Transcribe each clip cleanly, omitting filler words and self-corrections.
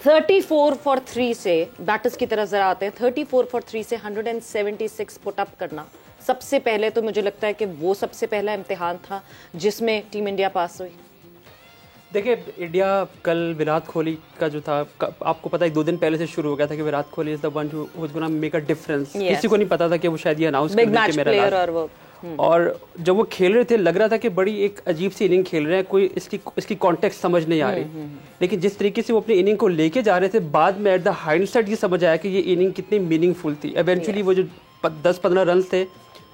34 for 3 से batters की तरफ जरा आते हैं। 34 for 3 से 176 पुट अप करना सबसे पहले तो मुझे लगता है कि वो सबसे पहला इम्तिहान था जिसमें टीम इंडिया पास हुई। देखिए इंडिया कल विराट कोहली का जो था, आपको पता है 2 दिन पहले से शुरू हो गया था कि Virat Kohli is the one who is gonna make a difference. किसी को नहीं पता था कि वो शायद ये अनाउंस कर देंगे मेरा लास्ट। और जब वो खेल रहे थे लग रहा था कि बड़ी एक अजीब सी इनिंग खेल रहे हैं, कोई इसकी कॉन्टेक्स्ट समझ नहीं आ रही। लेकिन जिस तरीके से वो अपनी इनिंग को लेके जा रहे थे, बाद में एट द हाइंडसाइट ये समझ आया कि ये इनिंग कितनी मीनिंगफुल थी। इवेंचुअली वो जो 10-15 रन थे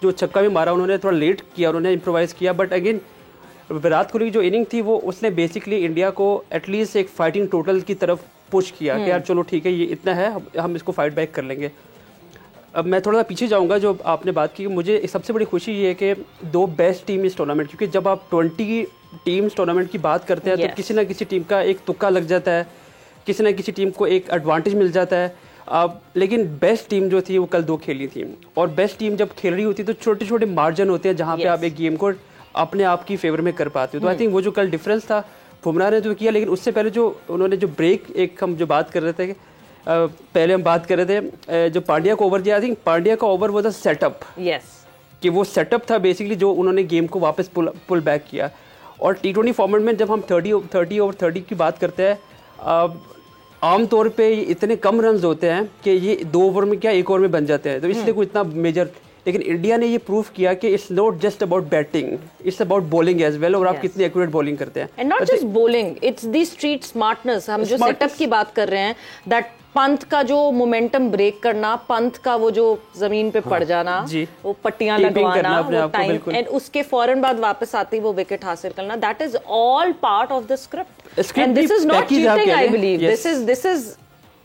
जो छक्का भी मारा, उन्होंने थोड़ा लेट किया, उन्होंने इम्प्रोवाइज किया, बट अगेन विराट कोहली की जो इनिंग थी वो उसने बेसिकली इंडिया को एटलीस्ट एक फाइटिंग टोटल की तरफ पुश किया कि यार चलो ठीक है ये इतना है, हम इसको फाइट बैक कर लेंगे। अब मैं थोड़ा पीछे जाऊंगा, जो आपने बात की, मुझे सबसे बड़ी खुशी ये है कि 2 बेस्ट टीम इस टूर्नामेंट, क्योंकि जब आप 20 टीम्स टूर्नामेंट की बात करते हैं तो किसी ना किसी टीम का एक तुक्का लग जाता है, किसी ना किसी टीम को एक एडवांटेज मिल जाता है। लेकिन बेस्ट टीम जो थी वो कल 2 खेली थी, और बेस्ट टीम जब खेल रही होती है तो छोटे छोटे मार्जिन होते हैं जहाँ पे आप एक गेम को अपने आप की फेवर में कर पाते हो। तो आई थिंक वो जो कल डिफरेंस था बुमराह ने तो किया, लेकिन उससे पहले जो उन्होंने जो ब्रेक, एक हम जो बात कर रहे थे पहले हम बात कर रहे थे जो पांड्या को ओवर दिया, आई थिंक पांड्या का ओवर वो था सेटअप, कि वो सेटअप था बेसिकली जो उन्होंने गेम को वापस पुल बैक किया। और T20 फॉर्मेट में जब हम 30 ओवर 30 की बात करते हैं, आमतौर पे इतने कम रन होते हैं कि ये 2 ओवर में क्या 1 ओवर में बन जाते हैं, तो इसलिए कोई इतना मेजर। लेकिन इंडिया ने ये प्रूव किया कि it's not just about batting, it's about bowling as well, और आप कितनी एक्यूरेट बॉलिंग करते हैं। And not just bowling, it's the street smartness. हम जो सेटअप की बात कर रहे हैं, दैट पंत का जो मोमेंटम ब्रेक करना, पंत का वो जो जमीन पे पड़ जाना, वो पट्टियां लगवाना, वो टाइम, एंड उसके फौरन बाद वापस आती वो विकेट हासिल करना, that is all part of the script. And this is not cheating, I believe this is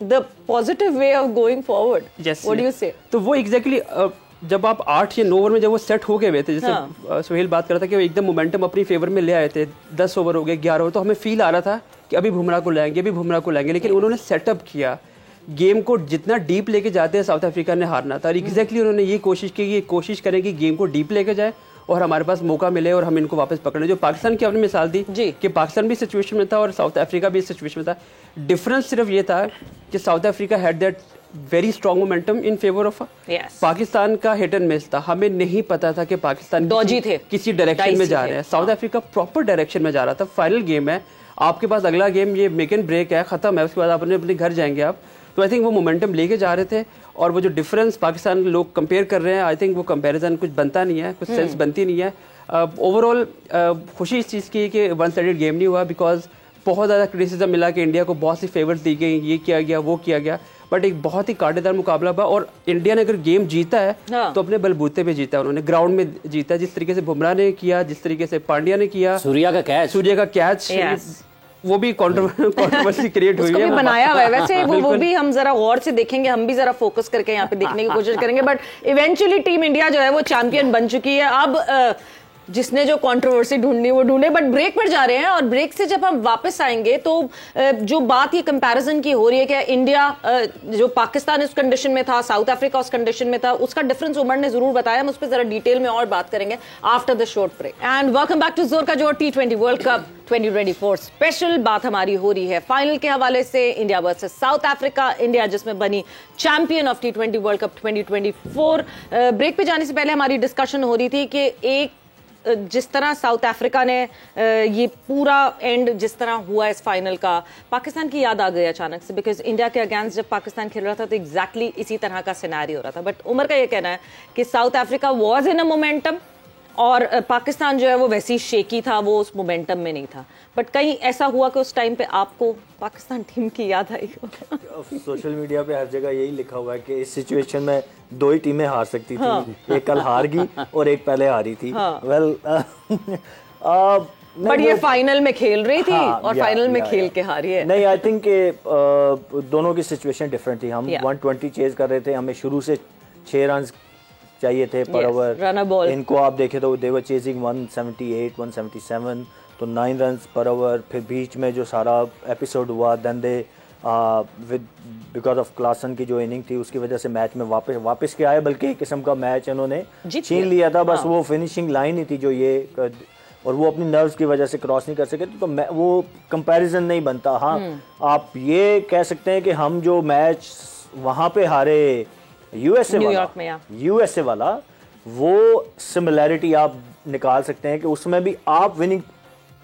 the positive way of going forward. What do you से? तो वो एग्जैक्टली जब आप 8 या 9 ओवर में जब वो सेट हो गए हुए थे, जैसे सुहेल बात कर रहा था कि वो एकदम मोमेंटम अपनी फेवर में ले आए थे, 10 ओवर हो गए, 11 ओवर, तो हमें फील आ रहा था कि अभी बुमराह को लाएंगे, अभी बुमराह को लाएंगे। लेकिन उन्होंने सेटअप किया, गेम को जितना डीप लेके जाते हैं साउथ अफ्रीका ने हारना था, और एग्जैक्टली उन्होंने ये कोशिश की, ये कोशिश करें कि गेम को डीप लेके जाए और हमारे पास मौका मिले और हम इनको वापस पकड़े। जो पाकिस्तान की आपने मिसाल दी कि पाकिस्तान भी सिचुएशन में था और साउथ अफ्रीका भी सिचुएशन में था, डिफरेंस सिर्फ ये था कि south Africa had that very strong momentum in favour of Pakistan का हिट एंड मिस था। हमें नहीं पता था कि पाकिस्तान किसी डायरेक्शन में जा रहे हैं, साउथ अफ्रीका प्रॉपर डायरेक्शन में जा रहा था। फाइनल गेम है, आपके पास अगला गेम ये मेक एंड ब्रेक है, खत्म है, उसके बाद अपने घर जाएंगे आप। तो आई थिंक वो मोमेंटम लेके जा रहे थे, और वो जो डिफरेंस पाकिस्तान लोग कंपेयर कर रहे हैं, आई थिंक वो कंपैरिजन कुछ बनता नहीं है, कुछ सेंस बनती नहीं है। ओवरऑल खुशी इस चीज़ की कि 1 साइडेड गेम नहीं हुआ, बिकॉज बहुत ज़्यादा क्रिटिसिज्म मिला कि इंडिया को बहुत सी फेवर्स दी गई, ये किया गया, वो किया गया, बट एक बहुत ही कांटेदार मुकाबला हुआ। और इंडिया ने अगर गेम जीता है तो अपने बलबूते पे जीता है, उन्होंने ग्राउंड में जीता है, जिस तरीके से बुमराह ने किया, जिस तरीके से पांड्या ने किया, सूर्या का कैच वो भी कंट्रोवर्सी क्रिएट हुई है, बनाया हुआ है वैसे वो भी हम जरा गौर से देखेंगे, हम भी जरा फोकस करके यहाँ पे देखने की कोशिश करेंगे। बट इवेंचुअली टीम इंडिया जो है वो चैंपियन बन चुकी है। अब जिसने जो कंट्रोवर्सी ढूंढनी वो ढूंढे, बट ब्रेक पर जा रहे हैं, और ब्रेक से जब हम वापस आएंगे तो जो बात ये कंपैरिजन की हो रही है कि इंडिया जो पाकिस्तान उस कंडीशन में था, साउथ अफ्रीका उस कंडीशन में था, उसका डिफरेंस उमर ने जरूर बताया। हम उस पर जरा डिटेल में और बात करेंगे after the short break. And welcome back to जोर का जोर T20 वर्ल्ड कप 2024 स्पेशल। बात हमारी हो रही है फाइनल के हवाले से, India versus South Africa, India जिसमें बनी champion of T20 world cup 2024। ब्रेक पे जाने से पहले हमारी डिस्कशन हो रही थी कि एक जिस तरह साउथ अफ्रीका ने ये पूरा एंड जिस तरह हुआ इस फाइनल का, पाकिस्तान की याद आ गई अचानक से, बिकॉज इंडिया के अगेंस्ट जब पाकिस्तान खेल रहा था तो एग्जैक्टली इसी तरह का सिनेरियो हो रहा था। बट उमर का ये कहना है कि south Africa was in a momentum, और पाकिस्तान जो है वो वैसी शेकी था, वो उस मोमेंटम में नहीं था। बट कहीं ऐसा हुआ कि उस टाइम पे आपको पाकिस्तान टीम की याद आई हो? सोशल मीडिया पे हर जगह यही लिखा हुआ है कि इस सिचुएशन में 2 ही टीमें हार सकती थी, एक कल हार गई और एक पहले हारी थी। बट ये फाइनल में खेल रही थी और फाइनल में खेल के हारी है। नहीं, आई थिंक दोनों की सिचुएशन डिफरेंट थी। हम 120 चेज कर रहे थे, हमें शुरू से 6 रन चाहिए थे पर ओवर। इनको आप देखें तो दे वर चेजिंग 178 177, तो 9 रन पर ओवर। फिर बीच में जो सारा एपिसोड हुआ, then they with because of Klaasen की जो इनिंग थी उसकी वजह से मैच में वापस के आए, बल्कि एक किस्म का मैच इन्होंने छीन लिया था। बस वो फिनिशिंग लाइन ही थी जो ये और वो अपनी नर्व्स की वजह से क्रॉस नहीं कर सके तो वो कंपैरिजन नहीं बनता। हाँ, आप ये कह सकते हैं कि हम जो मैच वहाँ पे हारे यूएसए वाला वो सिमिलैरिटी आप निकाल सकते हैं कि उसमें भी आप विनिंग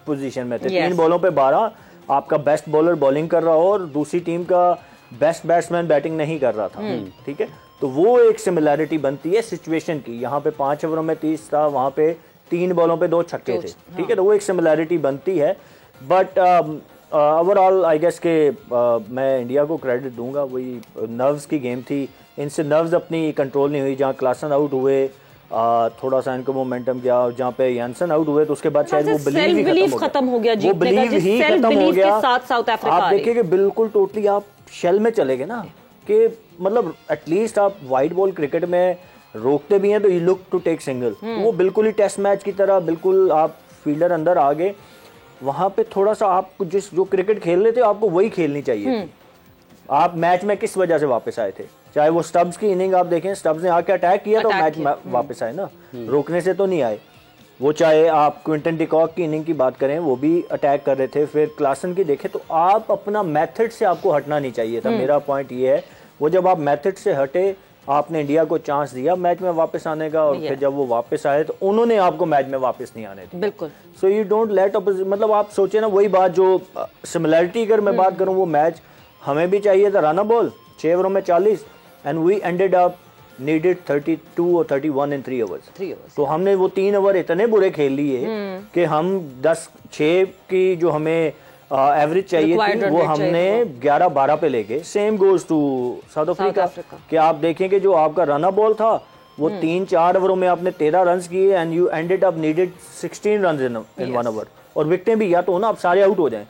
पोजीशन में थे। 3 बॉलों पे 12 आपका बेस्ट बॉलर बॉलिंग कर रहा हो और दूसरी टीम का बेस्ट बैट्समैन बैटिंग नहीं कर रहा था। ठीक है, तो वो एक सिमिलैरिटी बनती है सिचुएशन की। यहाँ पे 5 ओवरों में 30 था, वहाँ पे 3 बॉलों पे 2 छक्के थे। ठीक है, तो वो एक सिमिलैरिटी बनती है। बट ओवरऑल आई गेस के मैं इंडिया को क्रेडिट दूंगा, वही नर्व्स की गेम थी, इनसे नर्व्स अपनी कंट्रोल नहीं हुई। जहाँ क्लासन आउट हुए थोड़ा सा इनको मोमेंटम गया, जहाँ पे यानसन आउट हुए तो उसके बाद शायद वो बिलीव खत्म हो गया, वो बिलीव ही खत्म हो गया। साउथ अफ्रीका आप देखिए कि बिल्कुल टोटली आप शेल में चले गए ना, कि मतलब एटलीस्ट आप वाइड बॉल क्रिकेट में रोकते भी हैं तो you look to take single, वो बिल्कुल ही टेस्ट मैच की तरह बिल्कुल आप फील्डर अंदर आ गए। वहां पे थोड़ा सा आप जो क्रिकेट खेल रहे थे आपको वही खेलनी चाहिए थी। आप मैच में किस वजह से वापस आए थे? चाहे वो स्टब्स की इनिंग आप देखें, स्टब्स ने आके अटैक किया तो मैच वापस आए ना, रोकने से तो नहीं आए। वो चाहे आप क्विंटन डिकॉक की इनिंग की बात करें, वो भी अटैक कर रहे थे। फिर क्लासन की देखें तो आप अपना मेथड से आपको हटना नहीं चाहिए था। मेरा पॉइंट ये है, वो जब आप मेथड से हटे, आपने इंडिया को चांस दिया मैच में वापस आने का, और फिर जब वो वापस आए तो उन्होंने आपको मैच में वापस नहीं आने दी। बिल्कुल। So you don't let opposition, मतलब आप सोचे ना, वही बात जो सिमिलैरिटी अगर मैं बात करूं, वो मैच हमें भी चाहिए था रन बॉल 6 ओवरों में 40 and we ended up needed 32 और 31 इन 3 ओवर्स। तो हमने वो 3 ओवर इतने बुरे खेल लिए कि हम 10-6 की जो हमें एवरेज चाहिए थी वो हमने 11-12 पे लेके। Same goes to South Africa कि आप देखें कि जो आपका रन बॉल था वो 3-4 ओवरों में आपने 13 रन किए and you ended up needed 16 run in 1 over. और विकेटें भी या तो ना आप सारे आउट हो जाएं,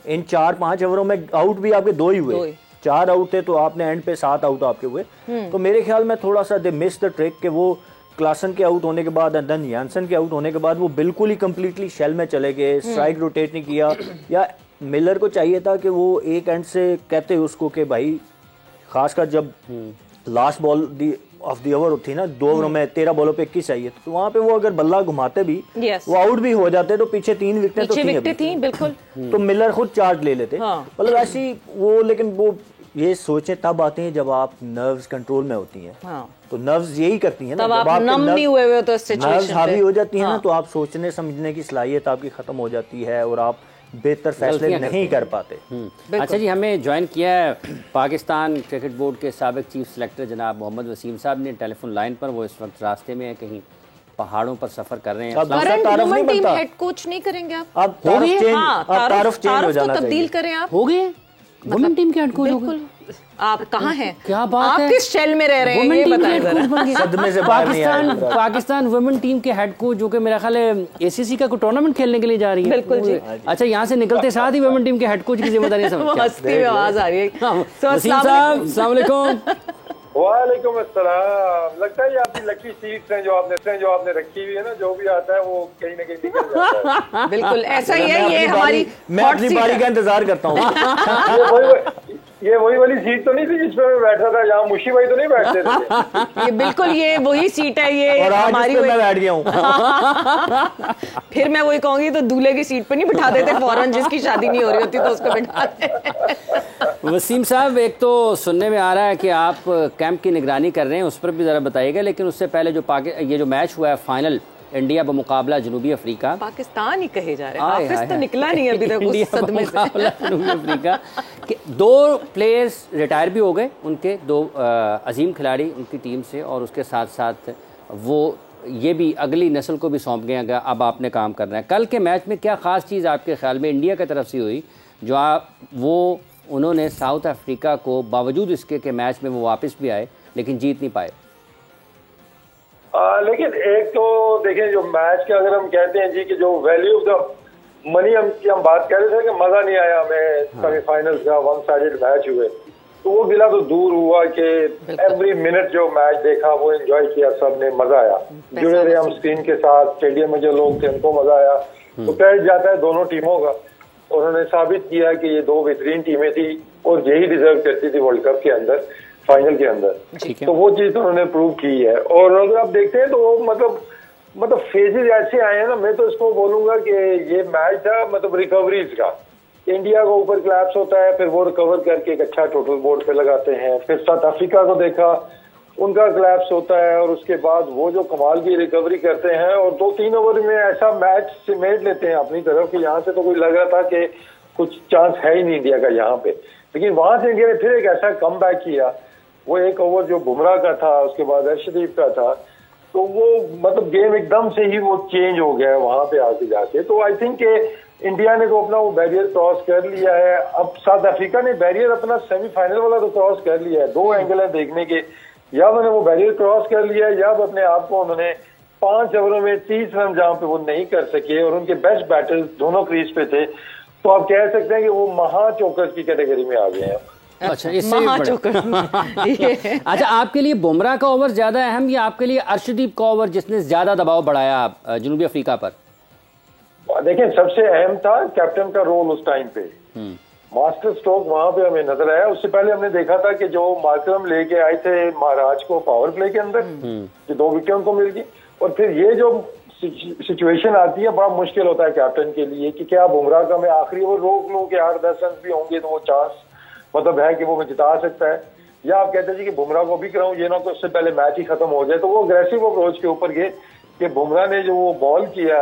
इन 4-5 ओवरों में आउट भी आपके 2 ही हुए, 4 आउट थे तो आपने एंड पे 7 आउट आपके हुए। तो मेरे ख्याल में थोड़ा सा दे मिस द ट्रिक कि वो क्लासन के आउट होने के बाद एंड देन यानसन के आउट होने के बाद वो बिल्कुल ही कंप्लीटली शेल में चले गए, स्ट्राइक रोटेट नहीं किया। या मिलर को चाहिए था कि वो एक एंड से कहते उसको कि भाई, खासकर जब last ball of the over थी ना, 2 ओवरों में 13 बॉलों पे 21 चाहिए, तो वहां पे वो अगर बल्ला घुमाते भी वो आउट भी हो जाते तो पीछे 3 विकेटें तो थी बिल्कुल। तो मिलर खुद चार्ज ले लेते, मतलब ऐसी वो। लेकिन वो ये सोचें तब आती हैं जब आप नर्व्स कंट्रोल में होती हैं। तो नर्व्स यही करती हैं ना, जब आप नम नहीं हुए हुए तो नर्व्स हावी हो जाती हैं ना, तो आप सोचने समझने की सलाहियत आपकी खत्म हो जाती है और आप बेहतर फैसले नहीं कर पाते। अच्छा जी, हमें ज्वाइन किया है पाकिस्तान क्रिकेट बोर्ड के साबिक चीफ सेलेक्टर जनाब मोहम्मद वसीम साहब ने टेलीफोन लाइन पर। वो इस वक्त रास्ते में है, कहीं पहाड़ों पर सफर कर रहे हैं। टीम हेड कोच नहीं करेंगे आप? अब तारुफ चेंज हो जाना चाहिए, तब्दील करें आप। हो गए वुमेन टीम के हेड कोच हो गए? आप कहाँ हैं? क्या बात है? आप किस शेल में रह रहे हैं ये बताएं जरा। पाकिस्तान वुमेन टीम के हेड कोच जो कि मेरा ख्याल है एसीसी का कोई टूर्नामेंट खेलने के लिए जा रही है। बिल्कुल जी। अच्छा, यहाँ से निकलते साथ ही वुमेन टीम के हेड कोच की जिम्मेदारी समझते हैं। मस्ती में आवाज आ रही है। वसीम साहब, अस्सलाम वालेकुम। वालेकुम अस्सलाम। लगता है ये आपकी लकी सीट्स हैं जो आपने रखी हुई है ना, जो भी आता है वो कहीं ना कहीं निकल जाता है। बिल्कुल ऐसा ही है। ये हमारी मैं अपनी बारी का इंतजार करता हूँ। ये वही वाली सीट तो नहीं थी जिस पर मैं बैठा था, जहाँ मुशी भाई तो नहीं बैठते थे? ये बिल्कुल ये वही सीट है, ये और हमारी मैं बैठ गया हूँ। फिर मैं वही कहूंगी तो दूल्हे की सीट पे नहीं बिठा देते फौरन, जिसकी शादी नहीं हो रही होती तो उसको बिठाते। वसीम साहब, एक तो सुनने में आ रहा है कि आप कैंप की निगरानी कर रहे हैं, उस पर भी जरा बताइएगा। लेकिन उससे पहले ये जो मैच हुआ है फाइनल इंडिया बमुकाबला जनूबी अफ्रीका, पाकिस्तान ही कहे जा रहे हैं, हाफिज तो निकला नहीं अभी तक उस सदमे से। जनूबी अफ्रीका के 2 प्लेयर्स रिटायर भी हो गए, उनके 2 अजीम खिलाड़ी उनकी टीम से, और उसके साथ साथ वो ये भी अगली नस्ल को भी सौंप गए, अब आपने काम करना है। कल के मैच में क्या ख़ास चीज़ आपके ख्याल में इंडिया की तरफ से हुई जो उन्होंने साउथ अफ्रीका को, बावजूद इसके कि मैच में वो वापस भी आए लेकिन जीत नहीं पाए? लेकिन एक तो देखें, जो मैच के अगर हम कहते हैं जी कि जो वैल्यू ऑफ द मनी हम बात कर रहे थे कि मजा नहीं आया हमें, सेमीफाइनल्स का 1 साइडेड मैच हुए, तो वो गिला तो दूर हुआ कि एवरी मिनट जो मैच देखा वो एंजॉय किया, सबने मजा आया। जुड़े रहे हम स्क्रीन के साथ, स्टेडियम में जो लोग थे उनको मजा आया। तो क्रेडिट जाता है दोनों टीमों का, उन्होंने साबित किया कि ये 2 बेहतरीन टीमें थी और यही डिजर्व करती थी वर्ल्ड कप के अंदर, फाइनल के अंदर। तो वो चीज तो उन्होंने प्रूव की है। और अगर आप देखते हैं तो वो मतलब मतलब फेजेस ऐसे आए हैं ना, मैं तो इसको बोलूंगा कि ये मैच था मतलब रिकवरीज का। इंडिया को ऊपर क्लैप्स होता है, फिर वो रिकवर करके एक अच्छा टोटल बोर्ड पे लगाते हैं। फिर साउथ अफ्रीका को देखा, उनका क्लैप्स होता है और उसके बाद वो जो कमाल की रिकवरी करते हैं और 2-3 ओवर में ऐसा मैच समेट लेते हैं अपनी तरफ कि यहाँ से तो कोई लग रहा था कि कुछ चांस है ही नहीं इंडिया का यहाँ पे। लेकिन वहां से इंडिया ने फिर एक ऐसा कम बैक किया, वो एक ओवर जो बुमराह का था, उसके बाद अर्शदीप का था, तो वो मतलब गेम एकदम से ही वो चेंज हो गया है वहां पे आके जाके। तो आई थिंक इंडिया ने तो अपना वो बैरियर क्रॉस कर लिया है। अब साउथ अफ्रीका ने बैरियर अपना सेमीफाइनल वाला तो क्रॉस कर लिया है। 2 एंगल है देखने के, या उन्होंने वो बैरियर क्रॉस कर लिया या अपने आप को उन्होंने 5 ओवरों में 30 रन जहां पे वो नहीं कर सके और उनके बेस्ट बैटर्स दोनों क्रीज पे थे, तो आप कह सकते हैं कि वो महा चोकर्स की कैटेगरी में आ गए हैं। अच्छा, इससे अच्छा, आपके लिए बुमराह का ओवर ज्यादा अहम या आपके लिए अर्शदीप का ओवर जिसने ज्यादा दबाव बढ़ाया जनूबी अफ्रीका पर? देखें, सबसे अहम था कैप्टन का रोल उस टाइम पे। मास्टर स्ट्रोक वहां पे हमें नजर आया। उससे पहले हमने देखा था कि जो मार्करम लेके आए थे महाराज को पावर प्ले के अंदर, जो 2 विकेट उनको मिल गई, और फिर ये जो सिचुएशन आती है, बड़ा मुश्किल होता है कैप्टन के लिए कि क्या बुमराह का मैं आखिरी ओवर रोक लूं कि 8-10 रन भी होंगे तो वो चांस मतलब है कि वो मैं जिता सकता है, या आप कहते हैं कि बुमराह को भी कराऊं, ये ना तो उससे पहले मैच ही खत्म हो जाए। तो वो अग्रेसिव अप्रोच के ऊपर गए कि बुमराह ने जो वो बॉल किया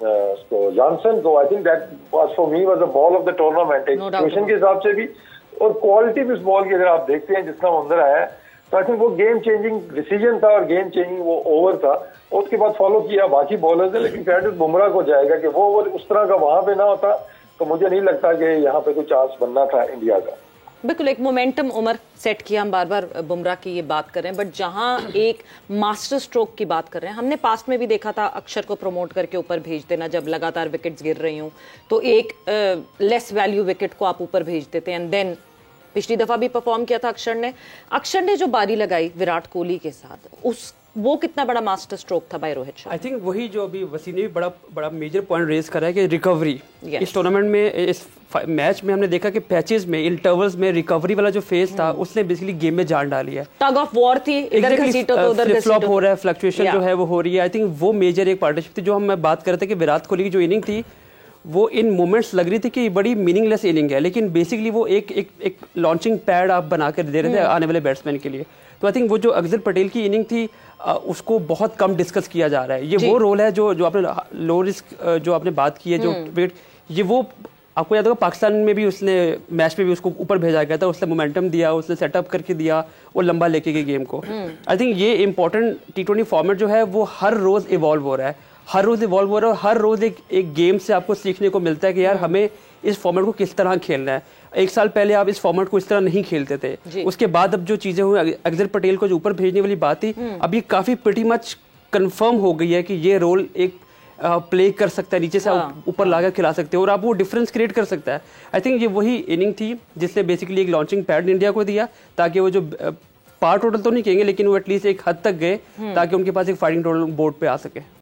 उसको जॉनसन को, I think that was for me was the ball of the tournament, एक सिचुएशन के हिसाब से भी और क्वालिटी भी इस बॉल की अगर आप देखते हैं जितना अंदर आया है, तो आई थिंक वो गेम चेंजिंग डिसीजन था और गेम चेंजिंग वो ओवर था। और उसके बाद फॉलो किया बाकी बॉलर्स ने, लेकिन क्रेडिट बुमराह को जाएगा कि वो ओवर उस तरह का वहां पे ना होता तो मुझे नहीं लगता कि यहाँ पे कोई चांस बनना था इंडिया का। बिल्कुल, एक मोमेंटम उमर सेट किया। हम बार बार बुमराह की ये बात कर रहे हैं, बट जहां एक मास्टर स्ट्रोक की बात कर रहे हैं, हमने पास्ट में भी देखा था अक्षर को प्रमोट करके ऊपर भेज देना जब लगातार विकेट्स गिर रही हूं, तो एक लेस वैल्यू विकेट को आप ऊपर भेज देते हैं। एंड देन पिछली दफा भी परफॉर्म किया था अक्षर ने जो बारी लगाई विराट कोहली के साथ, वो कितना बड़ा मास्टर स्ट्रोक था by Rohit Sharma. I think वही जो अभी वसीम ने भी बड़ा मेजर पॉइंट रेज करा है कि रिकवरी इस टूर्नामेंट में, इस मैच में हमने देखा कि पैचेस में, इंटरवल्स में रिकवरी वाला जो फेज था उसने बेसिकली गेम में जान डाली है। टग ऑफ वॉर थी, इधर घसीटो तो उधर घसीटो, फ्लॉप हो रहा है, फ्लक्चुएशन जो है वो हो रही है। आई थिंक वो मेजर एक पार्टनरशिप थी। जो हम बात कर रहे थे कि विराट कोहली की जो इनिंग थी वो इन मोमेंट्स लग रही थी कि बड़ी मीनिंगलेस इनिंग है, लेकिन बेसिकली वो एक लॉन्चिंग पैड आप बना कर दे रहे थे आने वाले बैट्समैन के लिए। तो आई थिंक वो जो अक्षर पटेल की इनिंग थी उसको बहुत कम डिस्कस किया जा रहा है। ये वो रोल है जो आपने लो रिस्क जो आपने बात की है, जो विकेट, ये वो आपको याद होगा पाकिस्तान में भी उसने मैच में भी उसको ऊपर भेजा गया था, उसने मोमेंटम दिया, उसने सेटअप करके दिया, वो लंबा लेके गए गेम को। आई थिंक ये इंपॉर्टेंट T20 फॉर्मेट जो है वो हर रोज इवॉल्व हो रहा है, हर रोज इवॉल्व हो रहा है, और हर रोज एक गेम से आपको सीखने को मिलता है कि यार हमें इस फॉर्मेट को किस तरह खेलना है। 1 साल पहले आप इस फॉर्मेट को इस तरह नहीं खेलते थे, उसके बाद अब जो चीजें हुई, अक्षर पटेल को जो ऊपर भेजने वाली बात थी, अब ये काफी प्रीटी मच कंफर्म हो गई है कि ये रोल एक प्ले कर सकता है, नीचे से ऊपर लाकर खिला सकते हो और आप वो डिफरेंस क्रिएट कर सकता है। आई थिंक ये वही इनिंग थी जिसने बेसिकली एक लॉन्चिंग पैड इंडिया को दिया, ताकि वो जो पार टोटल तो नहीं कहेंगे लेकिन वो एटलीस्ट एक हद तक गए ताकि उनके पास एक फाइटिंग टोटल बोर्ड पे आ सके।